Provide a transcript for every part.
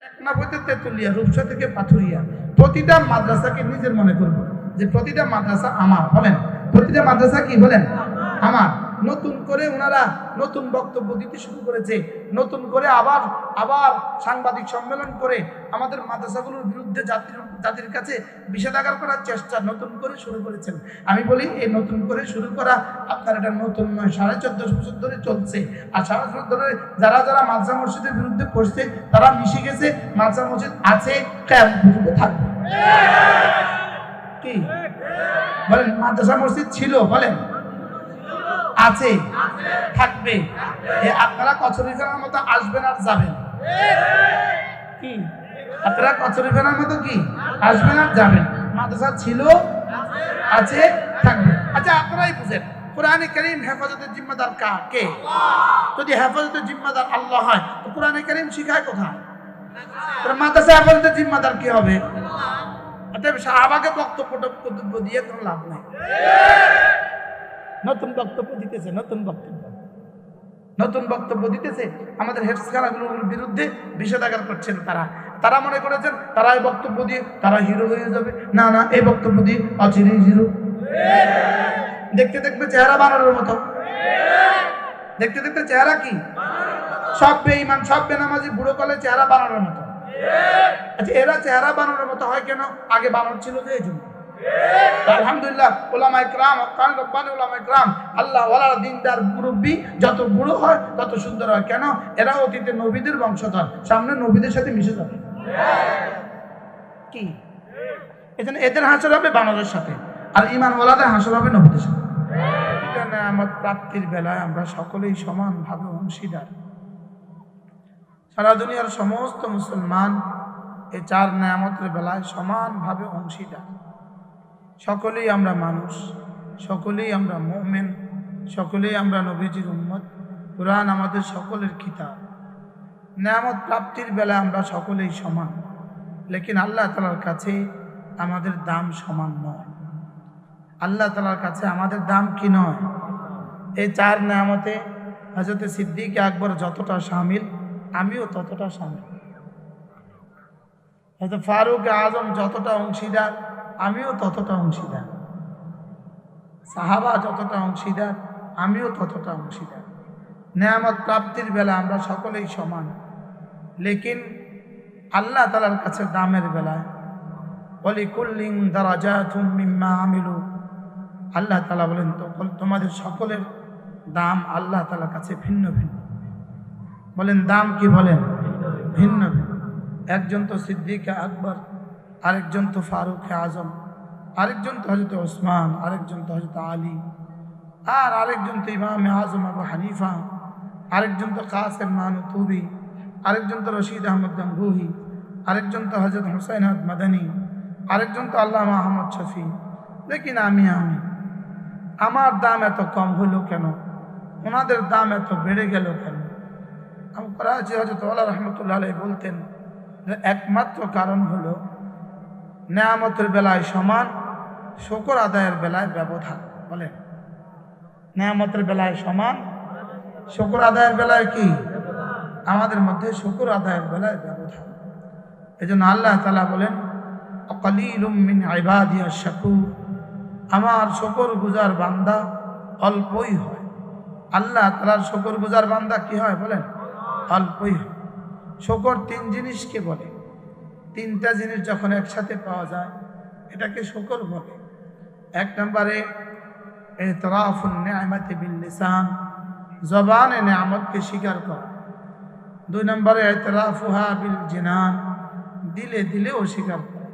টেকনাফ হইতে তেতুলিয়া, রূপসা থেকে পাথুরিয়া, প্রতিটা মাদ্রাসাকে নিজের মনে করব যে প্রতিটা মাদ্রাসা আমার। বলেন, প্রতিটা মাদ্রাসা কি বলেন? আমার। নতুন করে ওনারা নতুন বক্তব্য দিতে শুরু করেছে, নতুন করে আবার আবার সাংবাদিক সম্মেলন করে আমাদের মাদ্রাসাগুলোর বিরুদ্ধে জাতির কাছে বিষেধাগার করার চেষ্টা নতুন করে শুরু করেছেন। আমি বলি, এই নতুন করে শুরু করা আপনার এটা নতুন নয়, 14.5 বছর ধরে চলছে। আর 14.5 বছর ধরে যারা যারা মাদ্রাসা মসজিদের বিরুদ্ধে পড়ছে তারা মিশে গেছে। মাদ্রাসা মসজিদ আছে, কিয়ামত পর্যন্ত থাকবে। কি বলেন? মাদ্রাসা মসজিদ ছিল, বলেন আছে, থাকবে। আপনারা কচুরি ফেরার মতো আসবেন আর যাবেন। কি আপনারা কচুরি ফেরার মতো কি আসবেন আর যাবেন? মাদ্রাসা ছিল, আছে, থাকবে। আচ্ছা, আপনারাই বুঝেন, কোরআনে কারীম হেফাজতের জিম্মাদার কে? যদি হেফাজতের জিম্মাদার আল্লাহ হয় তো কোরআনে কারীম শিখায় কোথায়? মাদ্রাসা হেফাজতের জিম্মাদার কি হবে? অতএব সাহাবাকে বক্তব্য দিয়ে কোনো লাভ নাই। নতুন বক্তব্য দিতেছে, নতুন বক্তব্য দিতেছে, আমাদের হেফজখানাগুলোর বিরুদ্ধে বিষেধাগার করছেন। তারা মনে করেছেন তারা এই বক্তব্য দিয়ে তারা হিরো হয়ে যাবে। না না, এই বক্তব্য দিয়ে অচিরেই হিরো। দেখতে দেখতে চেহারা বানরের মতো, দেখতে দেখতে চেহারা কি সব বেঈমান, সব বেনামাজি বুড়ো কলে চেহারা বানরের মতো। আচ্ছা, এরা চেহারা বানরের মতো হয় কেন? আগে বানর ছিল যে, এই জন্য। আলহামদুলিল্লাহ, ওলামায়ে কেরাম, কান রব্বানি ওলামায়ে কেরাম, আল্লাহ ওয়ালা দিনদার মুরব্বি যত বুড়ো হয় তত সুন্দর হয়। কেন? এরা অতীতে নবীদের বংশধর, সামনে নবীদের সাথে মিশে যাবে। কি এজন্য এদের হাসর হবে বানরের সাথে, আর ঈমান ওয়ালাদের হাসর হবে নবীদের সাথে। এটা নেয়ামত প্রাপ্তির বেলায় আমরা সকলেই সমানভাবে অংশীদার। সারা দুনিয়ার সমস্ত মুসলমান এই 4 নেয়ামতের বেলায় সমানভাবে অংশীদার। সকলেই আমরা মানুষ, সকলেই আমরা মুমিন, সকলেই আমরা নবীজির উম্মত। কুরআন আমাদের সকলের কিতাব। নেয়ামত প্রাপ্তির বেলায় আমরা সকলেই সমান, লেকিন আল্লাহ তাআলার কাছে আমাদের দাম সমান নয়। আল্লাহ তাআলার কাছে আমাদের দাম কি নয়? এই 4 নেয়ামতে হযরত সিদ্দিক আকবর যতটা শামিল, আমিও ততটা শামিল। হযরত ফারুক আজম যতটা অংশীদার, আমিও ততটা অংশীদার। সাহাবা যতটা অংশীদার, আমিও ততটা অংশীদার। নেয়ামত প্রাপ্তির বেলা আমরা সকলেই সমান, লেকিন আল্লাহ তাআলার কাছে দামের বেলায় ওয়ালিকুল্লিন দারাজাতুম মিম্মা আমিলু, আল্লাহ তাআলা বলেন তো তোমাদের সকলের দাম আল্লাহ তাআলার কাছে ভিন্ন ভিন্ন। বলেন দাম কি? বলেন ভিন্ন ভিন্ন। একজন তো সিদ্দিক আকবর, আরেকজন তো ফারুক আজম, আরেকজন তো হযরত ওসমান, আরেকজন তো হযরত আলী, আর আরেকজন তো ইমাম আজম আবু হানিফা, আরেকজন তো কাসেম নানুতুবি, আরেকজন তো রশিদ আহমদ গঙ্গুহি, আরেকজন তো হযরত হুসাইন আহমদ মাদানী, আরেকজন তো আল্লামা আহমদ শফি। লেকিন আমি আমার দাম এত কম হলো কেন? ওনাদের দাম এত বেড়ে গেল কেন? আমি করাচি হযরত ওয়ালা রহমতুল্লাহ আলাইহি বলতেন যে একমাত্র কারণ হলো নেয়ামতের বেলায় সমান, শুকর আদায়ের বেলায় ব্যবধান। বলেন, নেয়ামতের বেলায় সমান, শুকর আদায়ের বেলায় কি? আমাদের মধ্যে শুকর আদায়ের বেলায় ব্যবধান। এজন্য আল্লাহ তাআলা বলেন আকালিলুম মিন ইবাদিয়াশ শাকুর, আমার শুকর গুজার বান্দা অল্পই হয়। আল্লাহ তাআলার শুকর গুজার বান্দা কি হয়? বলেন অল্পই হয়। শুকর 3 জিনিসকে বলে, 3টা জিনিস যখন একসাথে পাওয়া যায় এটাকে শুকর বলে। 1 নম্বরে ইতরাফুন নি'মাতি বিল লিসান, জবানে নেয়ামতকে স্বীকার করা। 2 নম্বরে ইতরাফুহা বিল জিনান, দিলে দিলেও স্বীকার করা।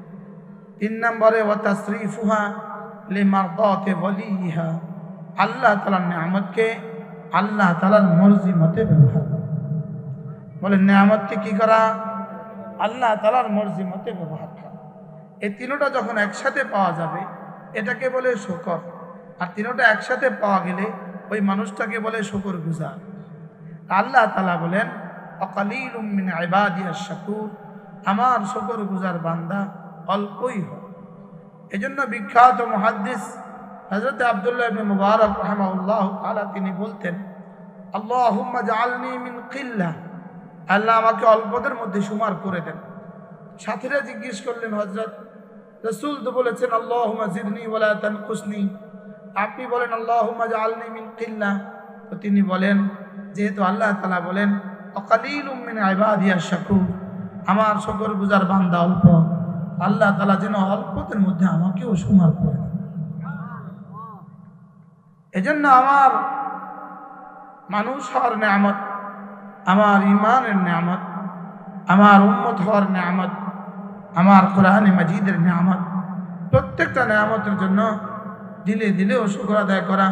3 নম্বরে ওয়া তাসরিফুহা লিমারদাতি ওয়ালিহা, আল্লাহ তাআলার নেয়ামতকে আল্লাহ তাআলার মর্জি মতে ব্যবহার করা। বলেন নেয়ামতকে কি করা? আল্লাহ তাআলার মর্জি মতে ব্যবহার করা। এই 3টা যখন একসাথে পাওয়া যাবে এটাকে বলে শুকর। আর 3টা একসাথে পাওয়া গেলে ওই মানুষটাকে বলে শুকর গুজার। আল্লাহ তাআলা বলেন আকালিলুম মিন ইবাদিয়াশ শাকুর, আমার শুকর গুজার বান্দা অল্পই হয়। এজন্য বিখ্যাত মুহাদ্দিস হযরত আব্দুল্লাহ ইবনে মুবারক রাহিমাহুল্লাহ তাআলা তিনি বলতেন আল্লাহুম্মা জাআলনি মিন কিল্লাহ আল্লাহ আমাকে অল্পদের মধ্যে সুমার করে দেন। সাথীরা জিজ্ঞেস করলেন, হযরত রাসূল তো বলেছেন আল্লাহুম্মা জিদনি ওয়ালা তানকুসনি, আপনি বলেন আল্লাহুম্মা জাআলনি মিন কিল্লাহ। তো তিনি বলেন, যেহেতু আল্লাহ তাআলা বলেন আকালিলুম মিন ইবাদিয়াশ শাকুর, আমার শুকরগুজার বান্দা অল্প, আল্লাহ তাআলা যেন অল্পদের মধ্যে আমাকেও সুমার করে দেন। এজন্য আমার মানুষ হওয়ার নেয়ামত, আমার ইমানের নেয়ামত, আমার উম্মত হওয়ার নেয়ামত, আমার কোরআনে মাজিদের নেয়ামত, প্রত্যেকটা নেয়ামতের জন্য দিলে দিলেও শুকর আদায় করা,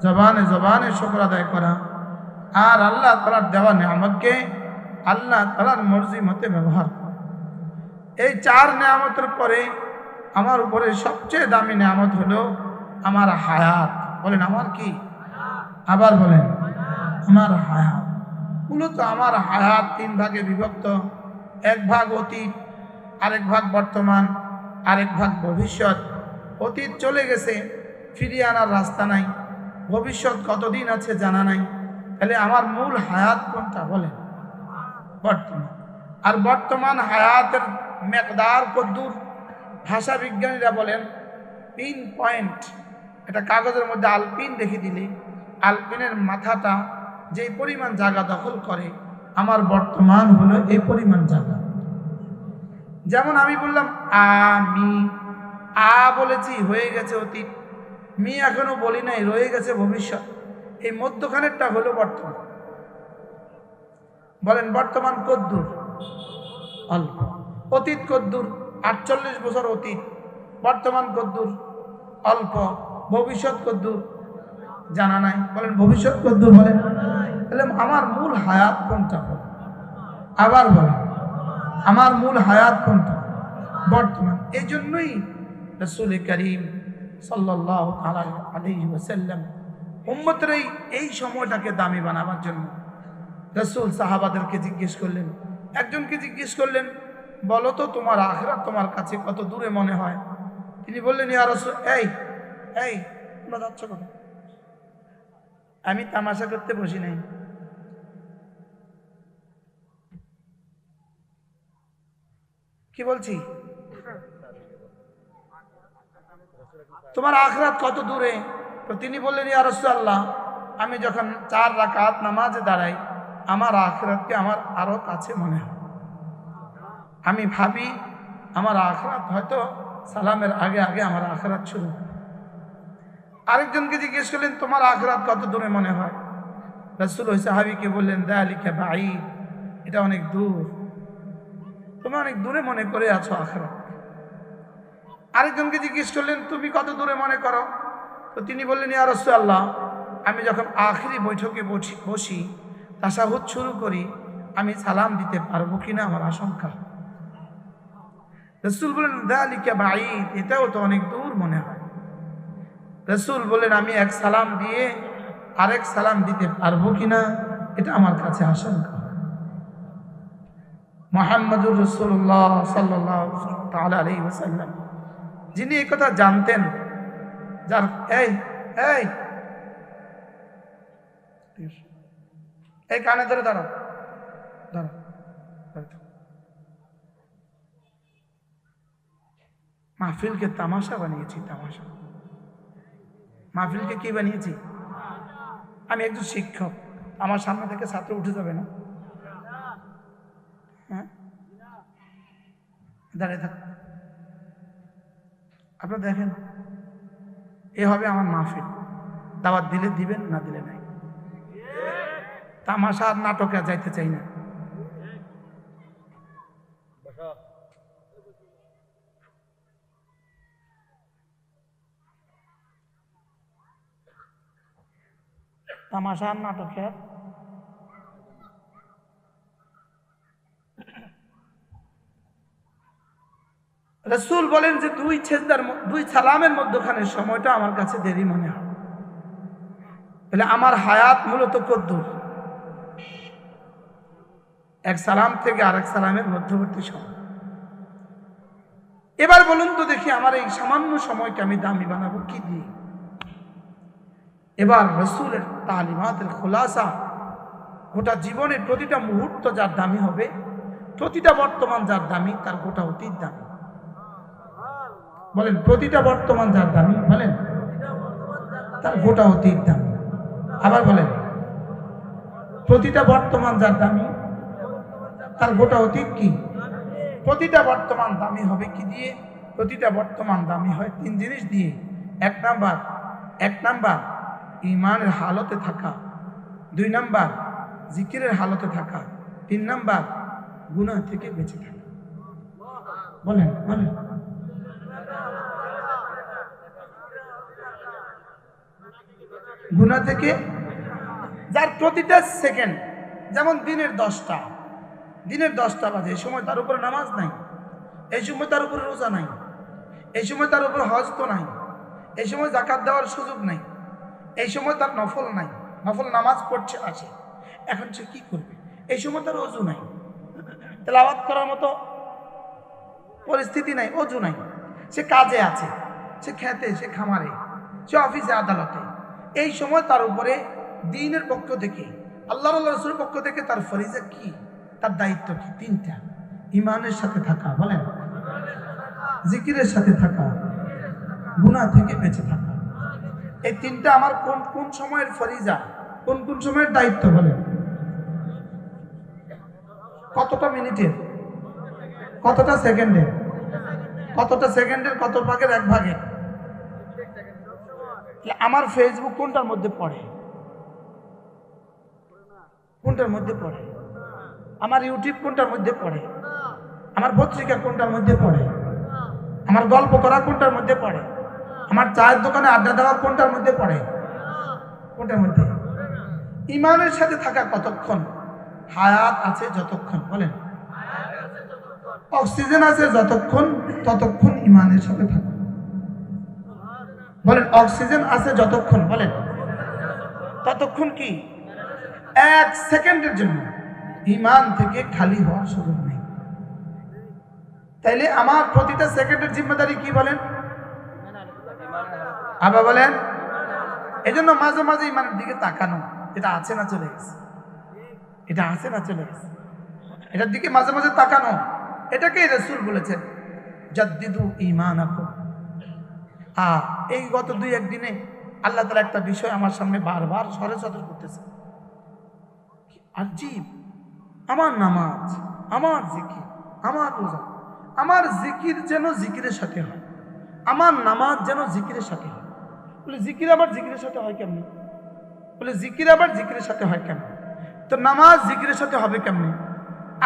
জবানে জবানে শুকর আদায় করা, আর আল্লাহ তাআলার দেওয়া নেয়ামতকে আল্লাহ তাআলার মর্জি মতে ব্যবহার করা। এই 4 নেয়ামতের পরে আমার উপরে সবচেয়ে দামি নেয়ামত হলো আমার হায়াত। বলেন আমার কি? আবার বলেন আমার হায়াত। মূলত আমার হায়াত 3 ভাগে বিভক্ত। 1 ভাগ অতীত, আরেক ভাগ বর্তমান, আরেক ভাগ ভবিষ্যৎ। অতীত চলে গেছে, ফিরিয়ে আনার রাস্তা নাই। ভবিষ্যৎ কতদিন আছে জানা নাই। তাহলে আমার মূল হায়াত কোনটা? বলেন বর্তমান। আর বর্তমান হায়াতের মেকদার কদ্দুর? ভাষা বিজ্ঞানীরা বলেন পিন পয়েন্ট। এটা কাগজের মধ্যে আলপিন দেখে দিলে আলপিনের মাথাটা যেই পরিমাণ জায়গা দখল করে, আমার বর্তমান হলো এই পরিমাণ জায়গা। যেমন আমি বললাম আমি, বলেছি, হয়ে গেছে অতীত, মি এখনো বলি নাই, রয়ে গেছে ভবিষ্যৎ। এই মধ্যখানেরটা হলো বর্তমান। বলেন বর্তমান কদ্দূর? অল্প। অতীত কদ্দূর? 48 বছর অতীত। বর্তমান কদ্দূর? অল্প। ভবিষ্যৎ কদ্দূর? জানা নাই। বলেন ভবিষ্যৎ কদ্দূর? বলেন। তাহলে আমার মূল হায়াত কোনটা? আবার বলেন আমার মূল হায়াত কোনটা? বর্তমান। এই জন্যই রাসূল করিম সাল্লাল্লাহু আলাইহি ওয়াসাল্লাম উম্মতের এই সময়টাকে দামি বানাবার জন্য রাসূল সাহাবাদেরকে জিজ্ঞেস করলেন। একজনকে জিজ্ঞেস করলেন, বলো তো তোমার আখিরাত তোমার কাছে কত দূরে মনে হয়? তিনি বললেন, ইয়া রাসূল, এই তোমরা যাচ্ছ কোথায়? আমি তামাশা করতে বসি নাই। কি বলছি? তোমার আখিরাত কত দূরে? তো তিনি বললেন, ইয়া রাসূলুল্লাহ, আমি যখন 4 রাকাত নামাজে দাঁড়াই, আমার আখিরাতকে আমার আরো কাছে মনে হয়। আমি ভাবি আমার আখিরাত হয়তো সালামের আগে আগে আমার আখিরাত শুরু। আরেকজনকে জিজ্ঞেস করলেন, তোমার আখিরাত কত দূরে মনে হয়? রাসূল ওই সাহাবীকে বললেন, যালিকা বাঈদ, এটা অনেক দূর, তুমি অনেক দূরে মনে করে আছো আখিরাত। আরেকজনকে জিজ্ঞেস করলেন, তুমি কত দূরে মনে করো? তো তিনি বললেন, ইয়া রাসূলুল্লাহ, আমি যখন আখিরি বৈঠকে বসি, তাশাহুদ শুরু করি, আমি সালাম দিতে পারবো কিনা আমার আশঙ্কা। রাসূল বললেন, যালিকা বাঈদ, এটাও তো অনেক দূর মনে হয়। রাসূল বললেন, আমি এক সালাম দিয়ে আরেক সালাম দিতে পারবো কিনা এটা আমার কাছে আশঙ্কা। মুহাম্মদুর রাসূলুল্লাহ সাল্লাল্লাহু তাআলা আলাইহি ওয়াসাল্লাম, যিনি এই কথা জানতেন, যার এই কানে ধরে দাঁড়াও, মাহফিলকে তামাশা বানিয়েছি, তামাশা। মাহফিলকে কি বানিয়েছি? আমি একজন শিক্ষক, আমার সামনে থেকে ছাত্র উঠে যাবে না, হ্যাঁ, দাঁড়িয়ে থাক। আপনারা দেখেন, এ হবে আমার মাহফিল। দাওয়াত দিলে দিবেন, না দিলে নাই। তামাশা আর নাটকে যাইতে চাই না। তামাশা আর নাটকে রাসূল বলেন যে দুই সালামের মধ্যখানে সময়টা আমার কাছে দেরি মনে হয়। তাহলে আমার হায়াত মূলত কদ্দুর? এক সালাম থেকে আরেক সালামের মধ্যবর্তী সময়। এবার বলুন তো দেখি, আমার এই সামান্য সময়কে আমি দামি বানাবো কি দিয়ে? এবার রাসূলের তালিমাতের খুলাসা গোটা জীবনের প্রতিটা মুহূর্ত যার দামি হবে, প্রতিটা বর্তমান যার দামি তার গোটা অতীত দামি। বলেন প্রতিটা বর্তমান যার দামি, বলেন তার গোটা অতীত দামি। আবার বলেন প্রতিটা বর্তমান যার দামি তার গোটা অতীত কি? প্রতিটা বর্তমান দামি হবে কি দিয়ে? প্রতিটা বর্তমান দামি হয় তিন জিনিস দিয়ে। এক নাম্বার ঈমানের হালতে থাকা, 2 নাম্বার জিকিরের হালতে থাকা, 3 নাম্বার গুনাহ থেকে বেঁচে থাকা। বলেন বলেন গুনাহ থেকে, যার প্রতিটা সেকেন্ড, যেমন দিনের 10টা বাজে, এই সময় তার উপরে নামাজ নাই, এই সময় তার উপরে রোজা নাই, এই সময় তার উপরে হজ তো নাই, এই সময় যাকাত দেওয়ার সুযোগ নাই, এই সময় তার নফল নাই, নফল নামাজ পড়ছে আছে, এখন সে কি করবে? এই সময় তার অজু নাই, তেলাওয়াত করার মতো পরিস্থিতি নাই, অজু নাই, সে কাজে আছে, সে খেতে, সে খামারে, সে অফিসে আদালতে। এই সময় তার উপরে দ্বীনের পক্ষ থেকে, আল্লাহর রাসূলের পক্ষ থেকে তার ফরিজা কি, তার দায়িত্ব কি? 3টা। ঈমানের সাথে থাকা, বলেন জিকিরের সাথে থাকা, গুনাহ থেকে বেঁচে থাকা। এই 3টা আমার কোন কোন সময়ের ফরিজা, কোন কোন সময়ের দায়িত্ব? বলেন কতটা মিনিটের, কতটা সেকেন্ডের, কতটা সেকেন্ডের, কত ভাগের 1 ভাগের? আমার ফেসবুক কোনটার মধ্যে পড়ে? কোনটার মধ্যে পড়ে? আমার ইউটিউব কোনটার মধ্যে পড়ে? আমার পত্রিকা কোনটার মধ্যে পড়ে? আমার গল্প করা কোনটার মধ্যে পড়ে? আমার চায়ের দোকানে আড্ডা দেওয়া কোনটার মধ্যে পড়ে? কোনটার মধ্যে? ঈমানের সাথে থাকা কতক্ষণ? হায়াত আছে যতক্ষণ, বলেন অক্সিজেন আছে যতক্ষণ, ততক্ষণ ঈমানের সাথে থাকা। বলেন অক্সিজেন আছে যতক্ষণ, বলেন ততক্ষণ কি? 1 সেকেন্ডের জন্য ঈমান থেকে খালি হওয়ার সুযোগ নেই। তাইলে আমার প্রতিটা সেকেন্ডের জিম্মেদারি কি? বলেন আবার বলেন। এজন্য মাঝে মাঝে ঈমানের দিকে তাকানো, এটা আছে না চলে গেছে, এটা আছে না চলে গেছে, এটার দিকে মাঝে মাঝে তাকানো, এটাকেই রাসূল বলেছেন জাদ্দিদু ঈমানাকুম। এই গত 2-1 দিনে আল্লাহ তাআলা একটা বিষয় আমার সামনে বারবার সদর করতেছে। আজীব, আমার নামাজ, আমার জিকির, আমার রোজা, আমার জিকির যেন জিকিরের সাথে হয়, আমার নামাজ যেন জিকিরের সাথে হয়। বলে জিকির আবার জিকিরের সাথে হয় কেমনে? বলে জিকির আবার জিকিরের সাথে হয় কেমনে? তো নামাজ জিকিরের সাথে হবে কেমনে?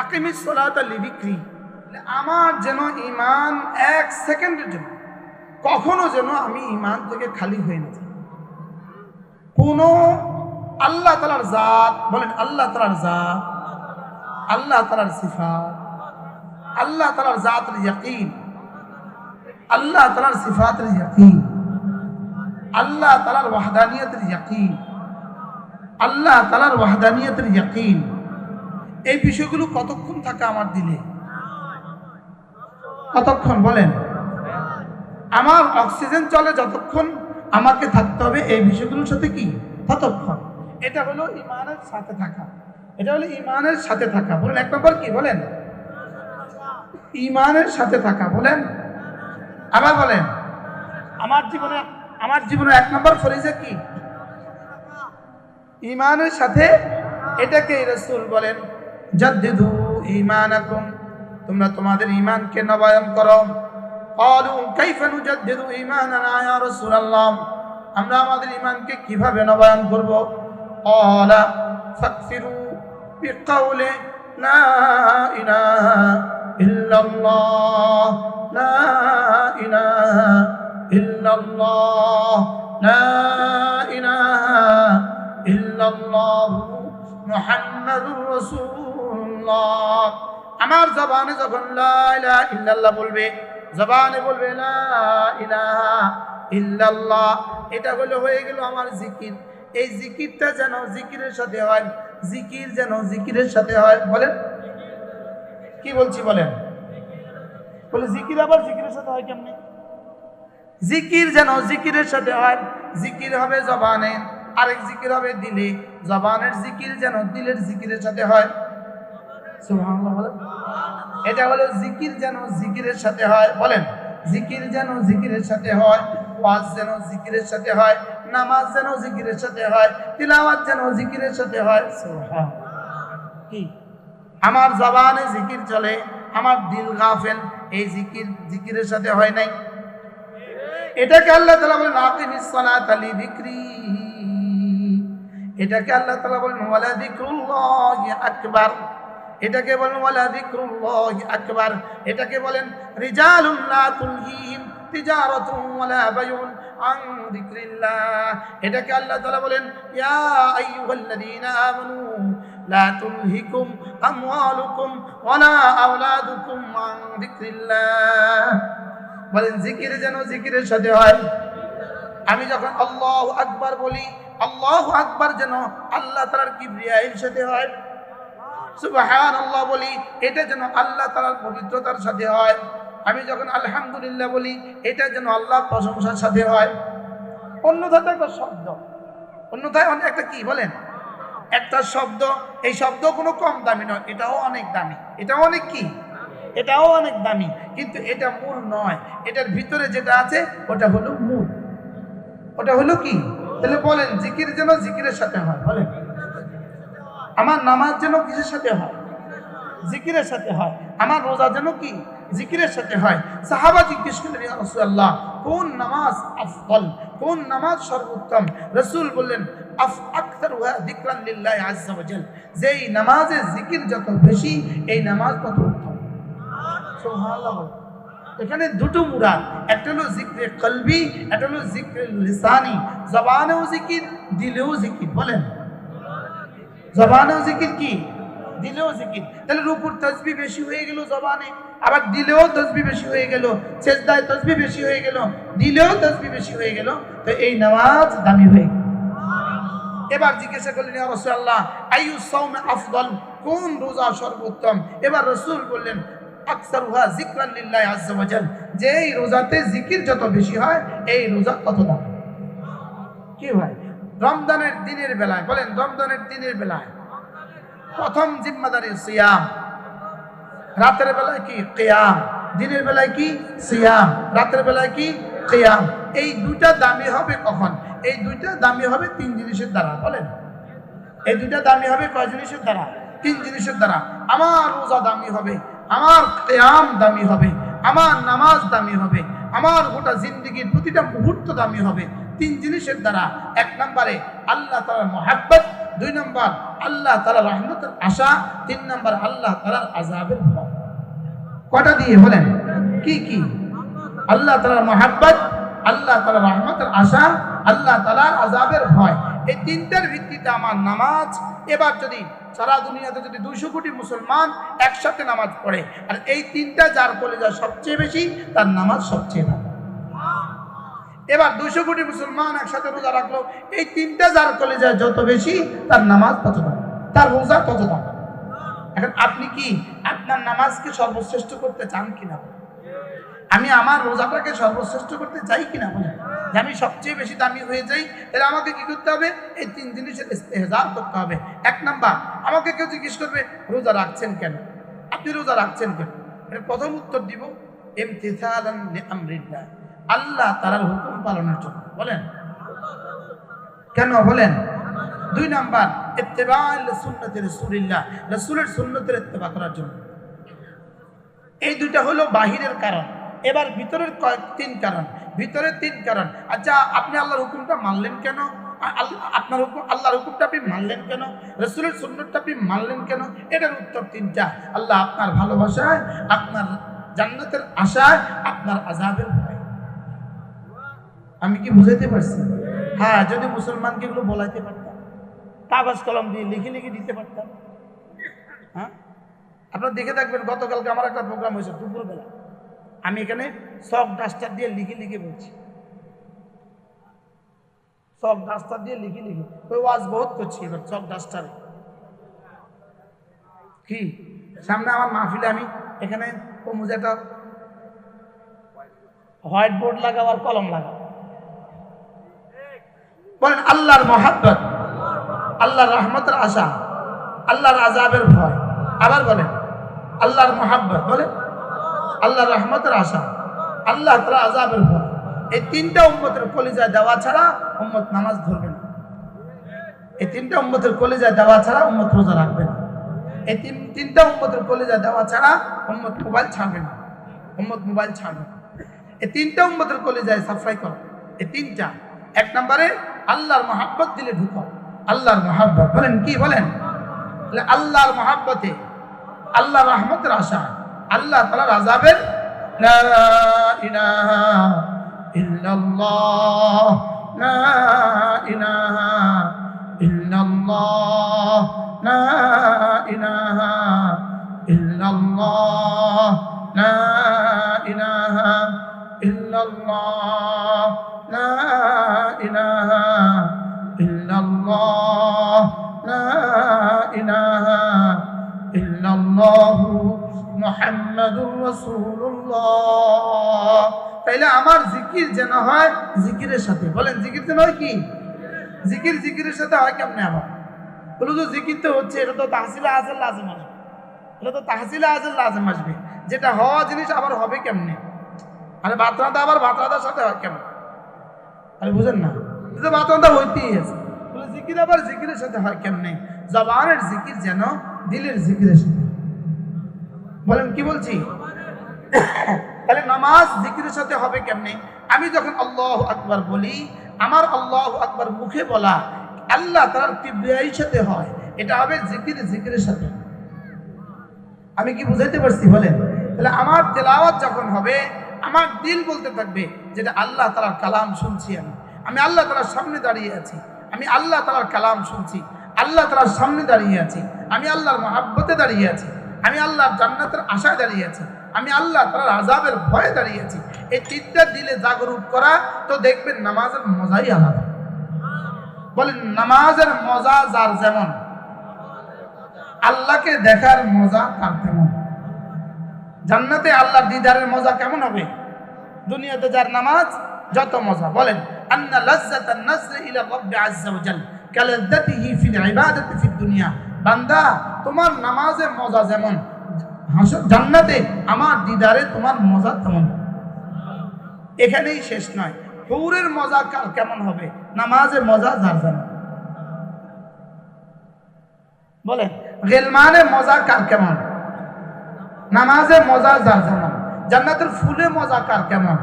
আকিমিস সালাতা লিযিকরি, আমার যেন ঈমান 1 সেকেন্ডের জন্য কখনো যেন আমি ঈমান থেকে খালি হয়ে না যাই। কোন আল্লাহ তাআলার জাত, বলেন আল্লাহ তাআলার জাত, আল্লাহ তাআলার সিফাত, আল্লাহ তাআলার জাতের ইয়াকিন, আল্লাহ তাআলার সিফাতের ইয়াকিন, আল্লাহ তাআলার ওয়াহদানিয়তের ইয়াকিন, আল্লাহ তাআলার ওয়াহদানিয়তের ইয়াকিন, এই বিষয়গুলো কতক্ষণ থাকে আমার দিলে? কতক্ষণ? বলেন আমার অক্সিজেন চলে যতক্ষণ, আমাকে থাকতে হবে এই বিষয়গুলোর সাথে কি? ততক্ষণ। এটা হলো ঈমানের সাথে থাকা, এটা হলো ঈমানের সাথে থাকা। বলেন 1 নম্বর কি? বলেন ঈমানের সাথে থাকা। বলেন আবার বলেন আমার জীবনে 1 নম্বর ফরিজা কি? ঈমানের সাথে। এটাকে রাসূল বলেন জাদ্দিদু ঈমানাকুম, তোমরা তোমাদের ঈমানকে নবায়ন করো। ক্বালু কাইফা নুজাদ্দিদু ঈমানানা ইয়া রাসূলুল্লাহ, আমরা আমাদের ঈমানকে কিভাবে নবায়ন করব? ক্বালা ফাকসিরু বিকাউলি লা ইলাহা ইল্লাল্লাহ, লা ইলাহা ইল্লাল্লাহ, লা ইলাহা ইল্লাল্লাহ মুহাম্মাদুর রাসূলুল্লাহ। আমার জবানে যখন লা ইলাহা ইল্লাল্লাহ বলবে, জবানে বলবে লা ইলাহা ইল্লাল্লাহ, এটা হয়ে গেল আমার জিকির। এই জিকিরটা যেন জিকিরের সাথে হয়, জিকির যেন জিকিরের সাথে হয়। বলেন কি বলছি? বলেন বলে জিকির আবার জিকিরের সাথে হয় কেমনে? জিকির যেন জিকিরের সাথে হয়, জিকির হবে জবানে, আরেক জিকির হবে দিলে। জবানের জিকির যেন দিলের জিকিরের সাথে হয়। সুবহানাল্লাহ বলেন। এটা হলো জিকির যেন জিকিরের সাথে হয়। বলেন, জিকির যেন জিকিরের সাথে হয়, ওয়াজ যেন জিকিরের সাথে হয়, নামাজ যেন জিকিরের সাথে হয়, তিলাওয়াত যেন জিকিরের সাথে হয়। সুবহান। কি আমার জবানে জিকির চলে, আমার দিল গাফেল, এই জিকির জিকিরের সাথে হয় নাই। এটাকে আল্লাহ তাআলা বলেন আকিমিস সালাতা লিযিকরি। এটাকে আল্লাহ তাআলা বলেন ওয়ালা যিকরুল্লাহি আকবার। এটাকে বলেন ওয়ালা যিকরুল্লাহি আকবার। এটাকে বলেন রিজালুন লা তুলহিহিম তিজারাতুন ওয়ালা বাইউন আন যিকরিল্লাহ। এটাকে আল্লাহ তাআলা বলেন ইয়া আইয়ুহাল্লাযীনা আমানু লা তুলহিকুম আমওয়ালুকুম ওয়ালা আওলাদুকুম আন যিকরিল্লাহ। বলেন জিকির যেন জিকিরের সাথে হয়। আমি যখন আল্লাহু আকবার বলি, আল্লাহু আকবার যেন আল্লাহ তাআলার কিবরিয়ার সাথে হয়। সুবহানাল্লাহ বলি, এটা যেন আল্লাহ তাআলার পবিত্রতার সাথে হয়। আমি যখন আলহামদুলিল্লাহ বলি, এটা যেন আল্লাহর প্রশংসার সাথে হয়। অন্যথায় একটা শব্দ, অন্যথায় একটা কি বলেন, একটা শব্দ, এই শব্দ কোনো কম দামি নয়, এটাও অনেক দামি, এটাও অনেক কি, এটাও অনেক দামি, কিন্তু এটা মূল নয়। এটার ভিতরে যেটা আছে ওটা হলো মূল, ওটা হলো কি। তাহলে বলেন জিকির যেন জিকিরের সাথে হয়। বলেন আমার নামাজ যেন কিসের সাথে হয়, জিকিরের সাথে হয়। আমার রোজা যেন কি, জিকিরের সাথে হয়। সাহাবা জিজ্ঞেস করলেন ইয়া রাসূলুল্লাহ কোন নামাজ আফদল, কোন নামাজ সর্বোত্তম? রাসূল বললেন আকসারুহা যিকরান লিল্লাহি আযজা ওয়া জাল। যেই নামাজে জিকির যত বেশি এই নামাজ তত উত্তম। সুবহানাল্লাহ। এখানে দুটো মুরাদ, একটা হলো জিকরে কলবি, একটা হলো জিকরে লিসানি। জবানেও জিকির, দিলেও জিকির। বলেন জবানেও জিকির কি, দিলেও জিকির। তাহলে রুকুর তাসবিহ বেশি হয়ে গেল জবানে, আবার দিলেও তাসবিহ বেশি হয়ে গেল, সিজদায় তাসবিহ বেশি হয়ে গেল, দিলেও তাসবিহ বেশি হয়ে গেল, তো এই নামাজ দামি হয়ে গেল। এবার জিজ্ঞাসা করলেন ইয়া রাসূলুল্লাহ আইয়ুস সাওমি আফদল, কোন রোজা সর্বোত্তম? এবার রাসূল বললেন আকসারুহা যিকরান লিল্লাহি আযজা ওয়া জাল। যেই রোজাতে জিকির যত বেশি হয় এই রোজা তত দামি। কি ভাই, রমজানের দিনের বেলায়, বলেন রমজানের দিনের বেলায় প্রথম জিম্মাদারি সিয়াম, রাতের বেলায় কি কিয়াম, দিনের বেলায় কি সিয়াম, রাতের বেলায় কি কিয়াম। এই দুইটা দামি হবে কখন? এই দুইটা দামি হবে তিন জিনিসের দ্বারা। বলেন এই দুইটা দামি হবে কয় জিনিসের দ্বারা? তিন জিনিসের দ্বারা। আমার রোজা দামি হবে, আমার কিয়াম দামি হবে, আমার নামাজ দামি হবে, আমার গোটা জিন্দেগির প্রতিটা মুহূর্ত দামি হবে তিন জিনিসের দ্বারা। এক নম্বরে আল্লাহ তাআলার মহব্বত, দুই নম্বর আল্লাহ তাআলার রহমতের আশা, তিন নম্বর আল্লাহ তাআলার আযাবের ভয়। কটা দিয়ে বলেন কি কি? আল্লাহ তাআলার মহব্বত, আল্লাহ তাআলার রহমতের আশা, আল্লাহ তাআলার আযাবের ভয়। এই তিনটার ভিত্তিতে আমার নামাজ। এবার যদি সারা দুনিয়াতে যদি 200 কোটি মুসলমান একসাথে নামাজ পড়ে, আর এই তিনটা যার কলেজা সবচেয়ে বেশি, তার নামাজ সবচেয়ে ভালো। এবার 200 কোটি মুসলমান একসাথে রোজা রাখলো, এই তিনটা যার কলেজা যত বেশি, তার নামাজ তত দাম, তার রোজা তত দাম। এখন আপনি কি আপনার নামাজকে সর্বশ্রেষ্ঠ করতে চান কিনা? আমি আমার রোজাটাকে সর্বশ্রেষ্ঠ করতে চাই কিনা? বলেন যে আমি সবচেয়ে বেশি দামি হয়ে যাই, তাহলে আমাকে কি করতে হবে? এই তিন জিনিসের ইস্তেহজার করতে হবে। এক নাম্বার, আমাকে কেউ জিজ্ঞেস করবে রোজা রাখছেন কেন, আপনি রোজা রাখছেন কেন? এর প্রথম উত্তর দিব ইমতিসালান লিআমরিল্লাহ, আল্লাহ তাআলার হুকুম পালনের জন্য। বলেন কেন? বলেন দুই নাম্বার ইত্তিবা'আল সুন্নতি রাসূলিল্লাহ, রাসূলের সুন্নতের ইত্তিবা করার জন্য। এই দুইটা হলো বাহিরের কারণ। এবার ভিতরের তিন কারণ, ভিতরের তিন কারণ। আচ্ছা আপনি আল্লাহর হুকুমটা মানলেন কেন? আপনার হুকুম, আল্লাহর হুকুমটা আপনি মানলেন কেন? রাসূলের সুন্নাতটা আপনি মানলেন কেন? এটার উত্তর তিনটা। আল্লাহ আপনার ভালোবাসায়, আপনার জান্নাতের আশায়, আপনার আযাবের ভয়। আমি কি বুঝাইতে পারছি? হ্যাঁ, যদি মুসলমানকে এগুলো বলাইতে পারতাম, কাগজ কলম দিয়ে লিখে লিখে দিতে পারতাম। হ্যাঁ, আপনারা দেখে থাকবেন গতকালকে আমার একটা প্রোগ্রাম হয়েছে দুপুরবেলা, আমি এখানে চক ডাস্টার দিয়ে লিখে লিখে বলছি, চক ডাস্টার দিয়ে লিখে লিখে ওই ওয়াজ বহুত করছি। এবার চক ডাস্টারে কি সামনে আমার মাহফিলে আমি এখানে একটা হোয়াইট বোর্ড লাগাও আর কলম লাগাও, বলেন আল্লাহর মহাব্বত, আল্লাহর রহমতের আশা, আল্লাহর আযাবের ভয়। আবার বলেন আল্লাহর মহাব্বত, বলেন আল্লাহর রহমতের আশা, আল্লাহ তাআলার আযাবের ভয়। এই তিনটা উম্মতের কলিজায় দেওয়া ছাড়া উম্মত নামাজ ধরবে না। এই তিনটা উম্মতের কলিজায় দেওয়া ছাড়া উম্মত রোজা রাখবে না। এই তিনটা উম্মতের কলিজায় দেওয়া ছাড়া উম্মত মোবাইল ছাড়বে না। উম্মত মোবাইল ছাড়বে না। এই তিনটা উম্মতের কলিজায় সাফাই করো। এই তিনটা, এক নম্বরে আল্লাহর মহাব্বত দিলে ঢুকো। আল্লাহর মহাব্বত, বলেন কি বলেন? আল্লাহর মহাব্বতে, আল্লাহর রহমতের আশা, আল্লাহ তাআলার আযাবের। লা ইলাহা ইল্লাল্লাহ, লা ইলাহা ইল্লাল্লাহ, লা ইলাহা ইল্লাল্লাহ, লা ইলাহা ইল্লাল্লাহ, লা ইলাহা ইল্লাল্লাহ, লা ইলাহা ইল্লাল্লাহু মুহাম্মাদুর রাসূলুল্লাহ। তাইলে আমার জিকির যেন হয় জিকিরের সাথে। বলেন জিকির যেন হয় কি? জিকির জিকিরের সাথে হয় কেমনে? আবার বলো তো জিকির তো হচ্ছে, এটা তো তাহসিলে আজল লাজম আসবে। এটা তো তাহসিলে আজল লাজম আসবে, যেটা হওয়া জিনিস আবার হবে কেমনে? আরে বাতরাদা আবার বাতরাদার সাথে হয় কেমন? আরে বুঝেন না, এটা বাতরাদা হইতেই আছে। বলে জিকির আবার জিকিরের সাথে হয় কেমনে? জবানের জিকির যেন দিলের জিকিরের সাথে। বলেন কি বলছি? তাহলে নামাজ জিকিরের সাথে হবে কেমনে? আমি যখন আল্লাহু আকবার বলি, আমার আল্লাহু আকবার মুখে বলা আল্লাহ তাআলার কিবরিয়ার সাথে হয়, এটা হবে জিকির জিকিরের সাথে। আমি কি বুঝাইতে পারছি? বলেন। তাহলে আমার তেলাওয়াত যখন হবে, আমার দিল বলতে থাকবে যেটা আল্লাহ তাআলার কালাম শুনছি। আমি আল্লাহ তাআলার সামনে দাঁড়িয়ে আছি, আমি আল্লাহ তাআলার কালাম শুনছি, আল্লাহ তাআলার সামনে দাঁড়িয়ে আছি, আমি আল্লাহর মহাব্বতে দাঁড়িয়ে আছি, আমি আল্লাহর জান্নাতের আশায় দাঁড়িয়ে আছি, আমি আল্লাহ তাআলার আযাবের ভয়ে দাঁড়িয়ে আছি। এই তিনটা দিলে জাগরুক করা, তো দেখবেন নামাজের মজাই আলাদা। বলেন নামাজের মজা যার যেমন, আল্লাহকে দেখার মজা তার তেমন। জান্নাতে আল্লাহর দিদারের মজা কেমন হবে? দুনিয়াতে যার নামাজ যত মজা। বলেন আন্না লাজ্জাতান নাজরি ইলা রাব্বি আযজা ওয়া জাল কালাজ্জাতিহি ফিল ইবাদাতি ফিদ দুনিয়া। বান্দা, তোমার নামাজে মজা যেমন, জান্নাতে আমার দিদারে তোমার মজা তেমন। এখানেই শেষ নয়, হুরের মজা কার কেমন হবে? নামাজে মজা যার যেমন। বলেন গিলমানে মজা কার কেমন? নামাজে মজা যার যেমন। জান্নাতের ফুলে মজা কার কেমন?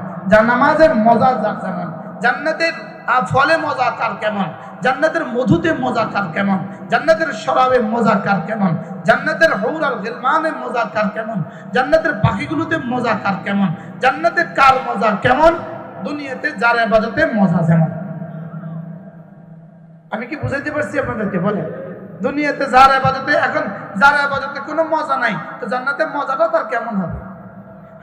নামাজের মজা যার যেমন। জান্নাতের ফলে মজা কার কেমন? জান্নাতের মধুতে মজা কার কেমন? জান্নাতের শরাবে মজা কার কেমন? জান্নাতের হৌর আর গিলমানে মজা কার কেমন? জান্নাতের পাখিগুলোতে মজা কার কেমন? জান্নাতে কার মজা কেমন? দুনিয়াতে যার ইবাদতে মজা যেমন। আমি কি বুঝাইতে পারছি আপনাদেরকে? বলেন দুনিয়াতে যার ইবাদতে, এখন যার ইবাদতে কোনো মজা নাই, তো জান্নাতে মজাটা তার কেমন হবে?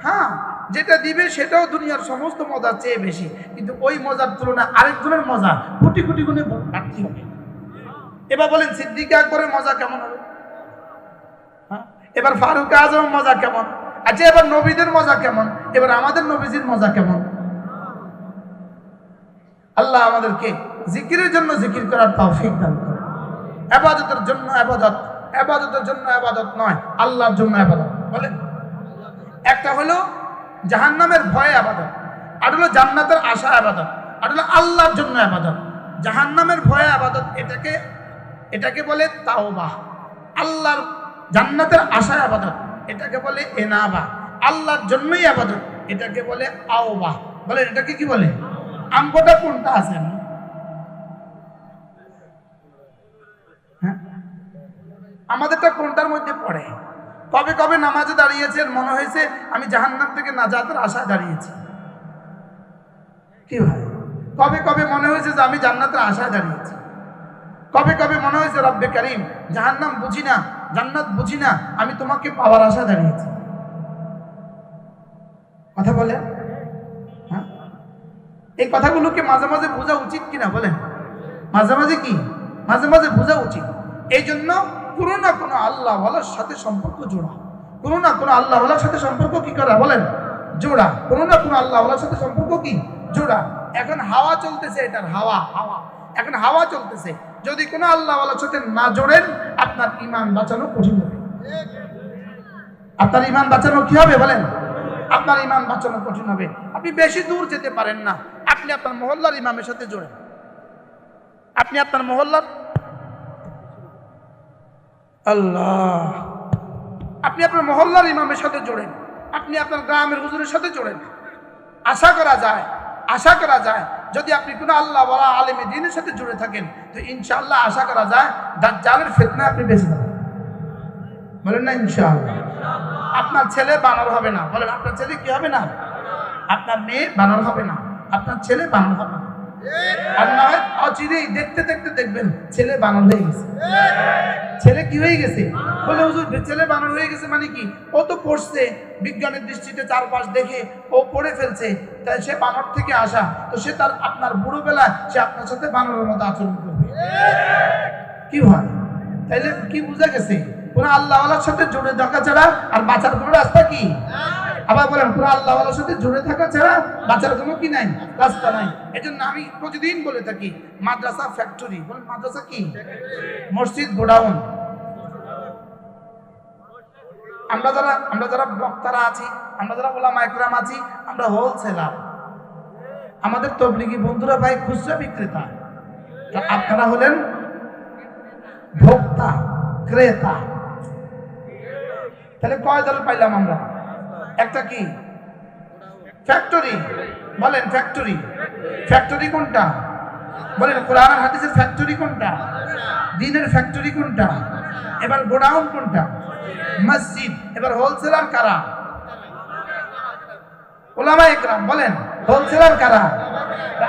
হ্যাঁ, যেটা দিবে সেটাও দুনিয়ার সমস্ত মজার চেয়ে বেশি, কিন্তু ওই মজার তুলনায় আরেকজনের মজা কোটি কোটি গুণে বাড়তি হবে। এবার বলেন সিদ্দিক আকবরের মজা কেমন হবে? হ্যাঁ, এবার ফারুক আজম মজা কেমন? আচ্ছা, এবার নবীদের মজা কেমন? এবার আমাদের নবীজির মজা কেমন? আল্লাহ আমাদেরকে জিকিরের জন্য জিকির করার তৌফিক দান করুন। ইবাদতের জন্য ইবাদত, ইবাদতের জন্য ইবাদত নয়, আল্লাহর জন্য ইবাদত। বলেন একটা হলো জাহান্নামের ভয়ে ইবাদত, আর হলো জান্নাতের আশা ইবাদত, আর হলো আল্লাহর জন্য ইবাদত। জাহান্নামের ভয়ে ইবাদত, এটাকে বলে তাওবা। আল্লাহর জান্নাতের আশা ইবাদত, এটাকে বলে এনাবা। আল্লাহর জন্যই ইবাদত, এটাকে বলে আওবা। বলেন এটাকে কি বলে? আমগোটা কোনটা আছে? আমাদেরটা কোনটার মধ্যে পড়ে? কবে কবে নামাজে দাঁড়িয়েছেন মনে হয়েছে আমি জাহান্নাম থেকে নাজাতের আশায় দাঁড়িয়েছি? কি ভাই, কবে কবে মনে হয়েছে যে আমি জান্নাতের আশায় দাঁড়িয়েছি? কবে কবে মনে হয়েছে রব্বে কারীম, জাহান্নাম বুঝি না, জান্নাত বুঝি না, আমি তোমাকে পাওয়ার আশায় দাঁড়িয়েছি? কথা বলে হ্যাঁ, এই কথাগুলোকে মাঝে মাঝে বোঝা উচিত কিনা? বলেন মাঝে মাঝে কি, মাঝে মাঝে বোঝা উচিত। এই জন্য কোনো না কোনো আল্লাহওয়ালার সাথে সম্পর্ক জোড়া, কোনো না কোনো আল্লাহওয়ালার সাথে সম্পর্ক কি করা? বলেন জোড়া। কোনো না কোনো আল্লাহওয়ালার সাথে সম্পর্ক কি? জোড়া। এখন হাওয়া চলতেছে, এটার হাওয়া, হাওয়া এখন হাওয়া চলতেছে, যদি কোনো আল্লাহওয়ালার সাথে না জোড়েন আপনার ইমান বাঁচানো কঠিন হবে। আপনার ইমান বাঁচানো কি হবে বলেন? আপনার ইমান বাঁচানো কঠিন হবে। আপনি বেশি দূর যেতে পারেন না, আপনি আপনার মহল্লার ইমামের সাথে জোড়েন। আপনি আপনার মহল্লার আল্লাহ আপনি আপনার মহল্লার ইমামের সাথে জোড়েন, আপনি আপনার গ্রামের হুজুরের সাথে জোড়েন। আশা করা যায় যদি আপনি কোনো আল্লাহ ওয়ালা আলেমে দ্বীনের সাথে জুড়ে থাকেন তো ইনশাআল্লাহ আশা করা যায় দাজ্জালের ফিতনা আপনি বেঁচে যাবেন। বলেন না ইনশাআল্লাহ? আপনার ছেলে বানর হবে না। বলেন, আপনার ছেলে কি হবে না? আপনার মেয়ে বানর হবে না, আপনার ছেলে বানর হবে না। আর না হয় অচিরেই দেখতে দেখতে দেখবেন ছেলে বানর হয়ে গেছে। ছেলে কি হয়ে গেছে? বলে হুজুর ছেলে বানর হয়ে গেছে মানে কি? ও তো পড়ছে, বিজ্ঞানের দৃষ্টিতে চারপাশ দেখে ও পড়ে ফেলছে, তাই সে বানর থেকে আসা, তো সে তার আপনার বুড়ো বেলায় সে আপনার সাথে বানরের মতো আচরণ করবে। কি হয়? তাইলে কি বুঝা গেছে? কোন আল্লাহওয়ালার সাথে জুড়ে থাকা ছাড়া আর বাঁচার কোনো রাস্তা কি? আবার বলেন, কোন আল্লাহওয়ালার সাথে জুড়ে থাকা ছাড়া বাঁচার কোনো কি নাই? রাস্তা নাই। এই জন্য আমি প্রতিদিন বলে থাকি মাদ্রাসা ফ্যাক্টরি। বলেন, মাদ্রাসা কি? মসজিদ গোডাউন। আমরা যারা বক্তারা আছি, আমরা যারা ওলামা একরাম আছি, আমরা হোলসেলার। আমাদের তবলিগি বন্ধুরা ভাই খুচরা বিক্রেতা, আপনারা হলেন ভোক্তা, ক্রেতা। তাহলে কয় দল পাইলাম আমরা? একটা কি? ফ্যাক্টরি। বলেন ফ্যাক্টরি। ফ্যাক্টরি কোনটা? বলেন কোরআন আর হাদিসের ফ্যাক্টরি কোনটা? দ্বীনের ফ্যাক্টরি কোনটা? এবার গোডাউন কোনটা? মসজিদ। এবার হোলসেলার কারা? ওলামা একরাম। বলেন হোলসেলার কারা?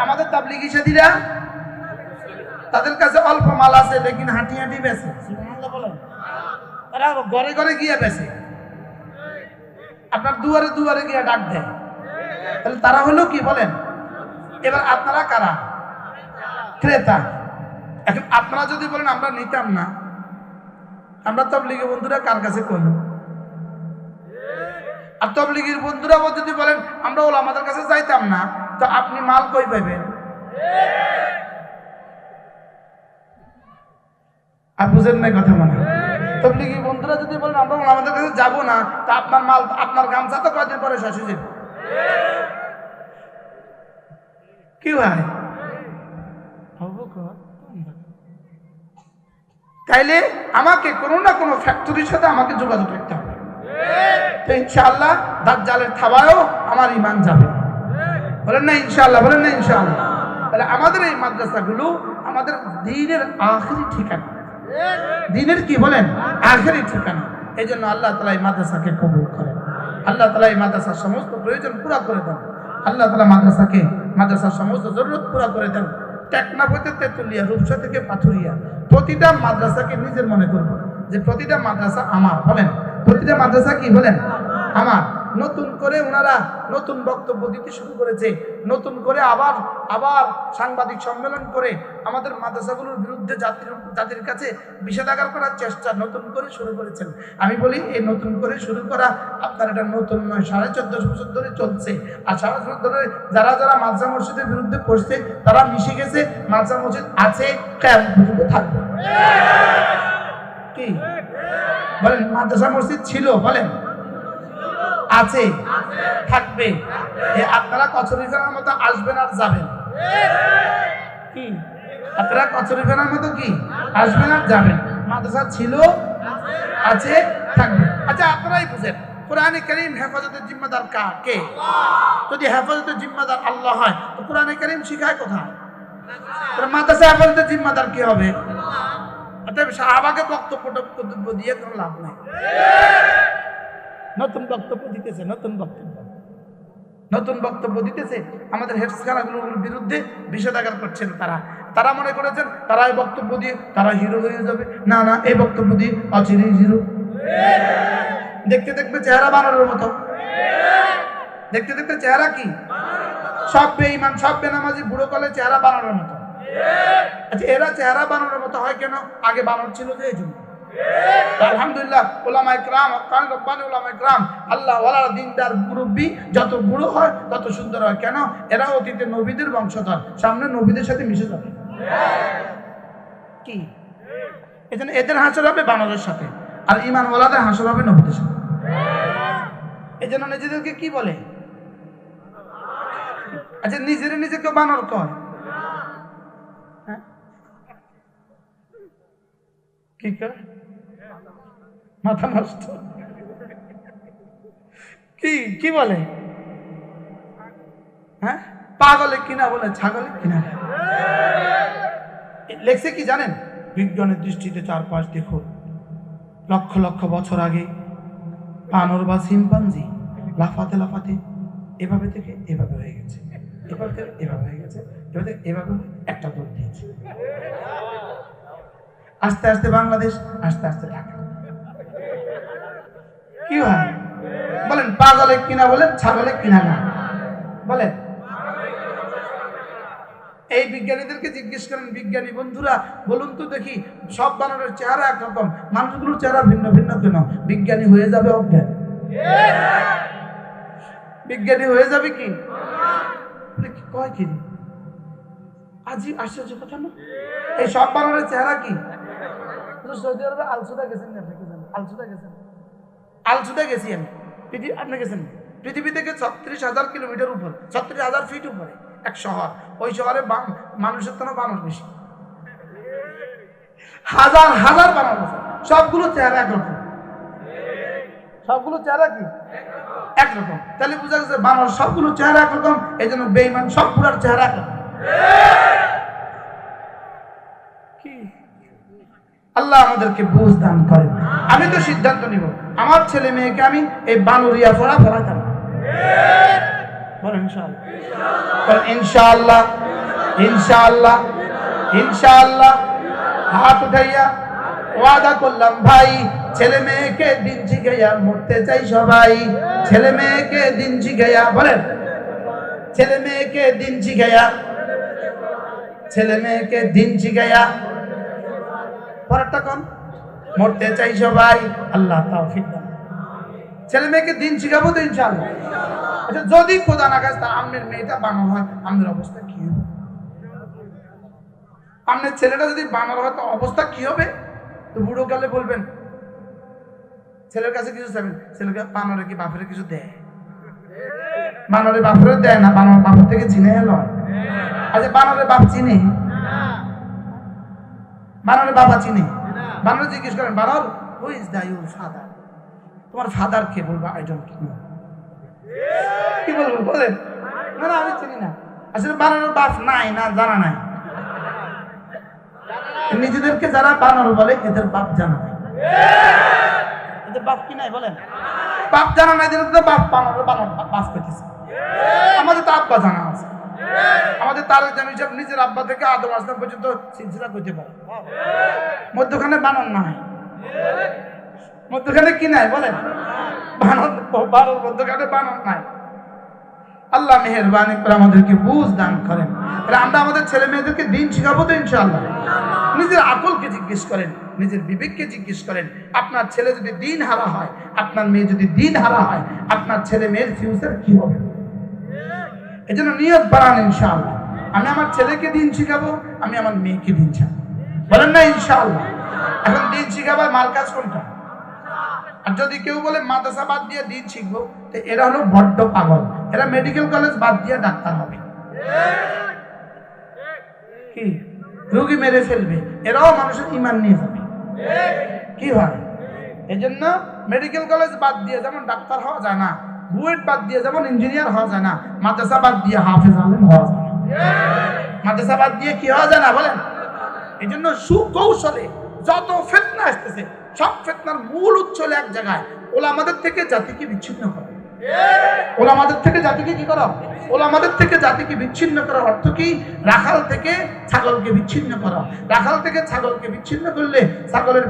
আমাদের তাবলিগি সাথীরা, তাদের কাছে অল্প মাল আছে লেকিন হাঁটি হাঁটি বেচে। সুবহানাল্লাহ বলেন। তারা ঘরে ঘরে গিয়ে বেচে, আপনার দুয়ারে দুয়ারে গিয়ে ডাক দেয়। তাহলে তারা হলো কি বলেন? এবার আপনারা কারা? ক্রেতা। এখন আপনারা যদি বলেন আমরা নিতাম না, আমরা তাবলিগি বন্ধুরা কার কাছে করব? আর তাবলিগির বন্ধুরা যদি বলেন আমরা ওলামাদের কাছে যাইতাম না, তো আপনি মাল কই পাবেন? আর বুঝেন নাই কথা মনে? তাবলিগি বন্ধুরা যদি বলেন আমরা ওলামাদের কাছে যাব না, তা আপনার মাল, আপনার গামছা তো কয়দিন পরে শেষ হয়ে যাবে। কি ভাই? তাইলে আমাকে কোনো না কোনো ফ্যাক্টরির সাথে আমাকে যোগাযোগ করতে হবে। তো ইনশাআল্লাহ দাজ্জালের থাবায়ও আমার ঈমান যাবে। বলেন না ইনশাআল্লাহ? বলেন না ইনশাআল্লাহ? তাহলে আমাদের এই মাদ্রাসাগুলো আমাদের দ্বীনের আখেরি ঠিকানা। দ্বীনের কি বলেন? আখেরি ঠিকানা। এই জন্য আল্লাহ তাআলা এই মাদ্রাসাকে কবুল করেন। আল্লাহ তাআলা এই মাদ্রাসার সমস্ত প্রয়োজন পুরা করে দেন। আল্লাহ তাআলা মাদ্রাসার সমস্ত জরুরত পুরা করে দেন। টেকনাফ হতে তেতুলিয়া, রূপসা থেকে পাথুরিয়া, প্রতিটা মাদ্রাসাকে নিজের মনে করব যে প্রতিটা মাদ্রাসা আমার। বলেন প্রতিটা মাদ্রাসা কি বলেন? আমার। নতুন করে ওনারা নতুন বক্তব্য দিতে শুরু করেছে, নতুন করে আবার সাংবাদিক সম্মেলন করে আমাদের মাদ্রাসাগুলোর বিরুদ্ধে জাতির কাছে বিষেধাগার করার চেষ্টা নতুন করে শুরু করেছেন। আমি বলি এই নতুন করে শুরু করা আপনার এটা নতুন নয়, 14.5 বছর ধরে চলছে। আর 14.5 বছর ধরে যারা মাদ্রাসা মসজিদের বিরুদ্ধে করছে তারা মিশে গেছে। মাদ্রাসা মসজিদ আছে, কিয়ামত পর্যন্ত থাকবে। কি বলেন? মাদ্রাসা মসজিদ ছিল, বলেন আছে, থাকবে। আপনারা কচুরি ফেনার মতো আসবেন আর যাবেন। কি আপনারা কচুরি ফেনার মতো কি আসবেন আর যাবেন? মাদ্রাসা ছিল, আছে, থাকবে। আচ্ছা আপনারাই বুঝেন কোরআনে কারীম হেফাজতের জিম্মাদার কে? যদি হেফাজতের জিম্মাদার আল্লাহ হয় তো কোরআনে কারীম শিখায় কোথায়? মাদ্রাসা হেফাজতের জিম্মাদার কি হবে? অতএব সাহাবাকে বক্তব্য দিয়ে কোনো লাভ নাই। নতুন বক্তব্য দিতেছে আমাদের হেফজখানাগুলোর বিরুদ্ধে বিষেধাগার করছেন। তারা মনে করেছেন তারা এই বক্তব্য দিয়ে তারা হিরো হয়ে যাবে। না, এই বক্তব্য দিয়ে অচিরেই হিরো। দেখতে দেখতে চেহারা বানানোর মতো, দেখতে দেখতে চেহারা কি সব বেঈমান, সব বেনামাজি, বুড়ো কালে চেহারা বানানোর মতো। আচ্ছা এরা চেহারা বানানোর মতো হয় কেন? আগে বানর ছিল যে, এই জন্য। আলহামদুলিল্লাহ ওলামা ইকরাম, রব্বানি ওলামা ইকরাম, আল্লাহ ওয়ালা দিনদার মুরব্বী যত বুড়ো হয় তত সুন্দর হয়। কেন? এরা অতীতে নবীদের বংশধর, সামনে নবীদের সাথে মিশে যাবে। কি এজন্য এদের হাসর হবে বানরের সাথে, আর ঈমানওয়ালাদের হাসর হবে নবীদের সাথে। এজন্য নিজেদেরকে কি বলে? আচ্ছা, নিজেকে বানর কয়, কি কয়? মাথা নষ্ট। কি বলে? হ্যাঁ, পাগলে কিনা বলে, ছাগলে কিনা। লেখছে কি জানেন? বিজ্ঞানের দৃষ্টিতে চারপাশ দেখুন, লক্ষ লক্ষ বছর আগে বানর বা শিম্পাঞ্জি লাফাতে লাফাতে এভাবে থেকে এভাবে হয়ে গেছে, এভাবে থেকে এভাবে হয়ে গেছে, এভাবে থেকে এভাবে একটা দৌড় দিয়েছে। আস্তে আস্তে বাংলাদেশ, আস্তে আস্তে ঢাকা। কি হয় বলেন? পাগলে কিনা বলে, ছাগলে কিনা না বলেন? এই বিজ্ঞানীদেরকে জিজ্ঞেস করেন, বিজ্ঞানী বন্ধুরা বলুন তো দেখি, সব বানরের চেহারা একরকম, মানুষগুলোর চেহারা ভিন্ন ভিন্ন কেন? বিজ্ঞানী হয়ে যাবে অজ্ঞান? বিজ্ঞানী হয়ে যাবে কি? কয় কি আজি আশ্চর্য কথা না? এই সব বানরের চেহারা কি? সৌদি আরবে আলসুদা গেছেন, আপনি কি জানেন? আলসুদা গেছেন? আলসুদা গেছি আমি। আপনি গেছেন? পৃথিবী থেকে 36,000 কিলোমিটার উপর, 36,000 ফিট উপরে এক শহর। ওই শহরে মানুষের তো বানর বেশি, হাজার হাজার বানর আছে। সবগুলো চেহারা একরকম, সবগুলো চেহারা কি একরকম? তাহলে বোঝা গেছে বানর সবগুলো চেহারা একরকম, এই জন্য বেঈমান সবগুলোর চেহারা একরকম। কি আল্লাহ আমাদেরকে বুঝ দান করেন। আমি তো সিদ্ধান্ত নিব, আমার ছেলে মেয়েকে আমি এই বানরিয়া ফোড়া ফোড়াতাম না। বলেন ইনশাআল্লাহ, ইনশাআল্লাহ, ইনশাআল্লাহ, ইনশাআল্লাহ। হাত উঠাইয়া ওয়াদা করলাম ভাই, ছেলে মেয়েকে দিন শিখাইয়া মরতে চাই সবাই। ছেলে মেয়েকে দিন শিখাইয়া, বলেন ছেলে মেয়েকে দিন শিখাইয়া, ছেলে মেয়েকে দিন শিখাইয়া পরেরটা কোন? মরতে চাই সবাই। আল্লাহ তাওফিক দান। ছেলে মেয়েকে দিন শিখাবো তো ইনশাআল্লাহ। আচ্ছা, যদি খোদা না খাস্তা আপনার মেয়েটা বানর হয়, আমাদের অবস্থা কি হবে? আপনার ছেলেটা যদি বানর হয় তো অবস্থা কি হবে? তো বুড়ো কালে বলবেন, ছেলের কাছে কিছু চাইবেন, ছেলেকে বানরে কি বাপের কিছু দেয়? বানরে বাপের দেয় না, বানর বাপের থেকে চিনে এলো। আচ্ছা, বানরের বাপ চিনে? বানরের বাবা চিনে? বানর জিজ্ঞেস করেন, বানর who is the your father? তোমার ফাদার কে? বলবো আই ডোন্ট নো। কি বলবো বলেন? না না, আমি চিনি না। আসলে বানরের বাপ নাই, না জানা নাই। নিজেদেরকে যারা বানর বলে এদের বাপ জানা নাই। এদের বাপ কি নাই বলেন? বাপ জানা নাই, এদের তো বাপ বানর বানর বাস পেতেছে। আমাদের তো আব্বা জানা আছে। আমাদের তারেক জামিল সাহেব নিজের আব্বা থেকে আদম আসলাম পর্যন্ত সিলসিলা করতে পারে। মধ্যখানে বানর নাই, মধ্যখানে কি নাই বলেন? বানর, বানর মধ্যখানে বানর নাই। আল্লাহ মেহেরবানি করে আমাদেরকে বুঝ দান করেন। আমরা আমাদের ছেলে মেয়েদেরকে দিন শিখাবো তো ইনশাআল্লাহ। নিজের আকলকে জিজ্ঞেস করেন, নিজের বিবেককে জিজ্ঞেস করেন। আপনার ছেলে যদি দিন হারা হয়, আপনার মেয়ে যদি দিন হারা হয়, আপনার ছেলে মেয়ের ফিউচার কি হবে? এই জন্য নিয়ত বানান ইনশাআল্লাহ, আমি আমার ছেলেকে দিন শিখাবো, আমি আমার মেয়েকে দিন শিখাবো। বলেন না ইনশাআল্লাহ? এখন দিন শিখাবার মার কাজ কোনটা? আর যদি কেউ বলে মাদ্রাসা বাদ দিয়ে দিন শিখবো, তো এরা হলো বড্ড পাগল। এরা মেডিকেল কলেজ বাদ দিয়ে ডাক্তার হবে, কি রোগী মেরে ফেলবে, এরাও মানুষের ঈমান নিয়ে যাবে। কি হয়? এই জন্য মেডিকেল কলেজ বাদ দিয়ে যেমন ডাক্তার হওয়া যায় না, বুয়েট বাদ দিয়ে যেমন ইঞ্জিনিয়ার হওয়া যায় না, মাদ্রাসা বাদ দিয়ে হাফেজ আলেম হওয়া যায় না। মাদ্রাসা বাদ দিয়ে কি হওয়া যায় না বলেন? এই জন্য সুকৌশলে যত ফিতনা আসতেছে, সব ফিতনার মূল উৎস হলো এক জায়গায়, ওলামাদের থেকে জাতিকে বিচ্ছিন্ন করা। ওলামাদের থেকে জাতিকে কি করা? ওলামাদের থেকে জাতিকে বিচ্ছিন্ন করার অর্থ কি? রাখাল থেকে ছাগলকে বিচ্ছিন্ন করা। রাখাল থেকে ছাগলকে বিচ্ছিন্ন করলে ছাগলের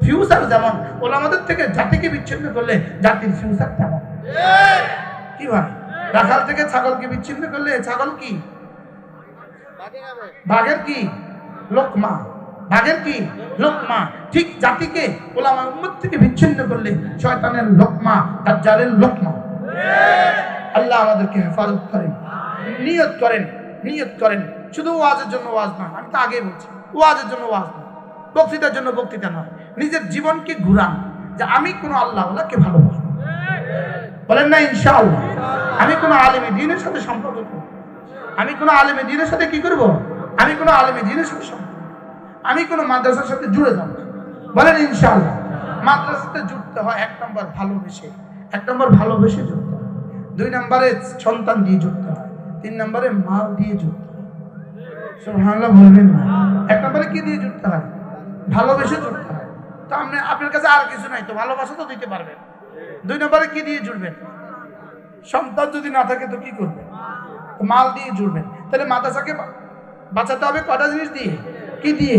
ফিউচার যেমন, ওলামাদের থেকে জাতিকে বিচ্ছিন্ন করলে জাতির ফিউচার তেমন। কি ভাই? রাখাল থেকে ছাগলকে বিচ্ছিন্ন করলে ছাগল কি? বাঘের কি? লোকমা। বাঘের কি? লোকমা। ঠিক জাতিকে ওলামা উম্মত থেকে বিচ্ছিন্ন করলে শয়তানের লোকমা, দাজ্জালের লোকমা। আল্লাহ আমাদেরকে হেফাজত করেন। নিয়ত করেন, নিয়ত করেন, শুধু ওয়াজের জন্য ওয়াজ নয়, আমি তো আগেই বলছি, ওয়াজের জন্য ওয়াজ নয়, বক্তৃতার জন্য বক্তৃতা নয়, নিজের জীবনকে ঘুরান যে আমি কোনো আল্লাহওয়ালাকে ভালোবাসবো। বলেন না ইনশাআল্লাহ। আমি কোনো আলেমে দ্বীনের সাথে সম্পর্ক করব, আমি কোনো আলেমে দ্বীনের সাথে কি করব, আমি কোনো আলেমে দ্বীনের সাথে সম্পর্ক, আমি কোনো মাদ্রাসার সাথে জুড়ে যাব। বলেন ইনশাআল্লাহ। মাদ্রাসাতে জুড়তে হয় 1 নম্বর ভালোবেসে, 1 নম্বর ভালোবেসে জুড়তে হয়, 2 নম্বরে সন্তান দিয়ে জুড়তে হয়, 3 নম্বরে মাল দিয়ে জুড়তে হয়। সুবহানাল্লাহ বলবেন না। 1 নম্বরে কি দিয়ে জুড়তে হয়? ভালোবেসে জুড়তে হয়। তো আপনার কাছে আর কিছু নাই, তো ভালোবাসা তো দিতে পারবেন। 2 নম্বরে কি দিয়ে জুড়বেন? সন্তান যদি না থাকে তো কি করবেন? মাল দিয়ে জুড়বেন। তাহলে মাদ্রাসাকে বাঁচাতে হবে কটা জিনিস দিয়ে? কি দিয়ে?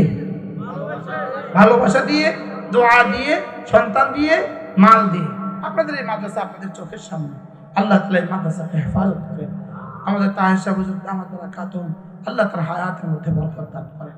ভালোবাসা দিয়ে, দোয়া দিয়ে, সন্তান দিয়ে, মাল দিয়ে। আপনাদের এই মাদ্রাসা আপনাদের চোখের সামনে, আল্লাহ তাআলা এই মাদ্রাসাকে হেফাজত করেন। আমাদের তাহের সাহেব হুজুর আমাদের খাতুন, আল্লাহ তার হায়াতের মধ্যে বরকত দান করেন।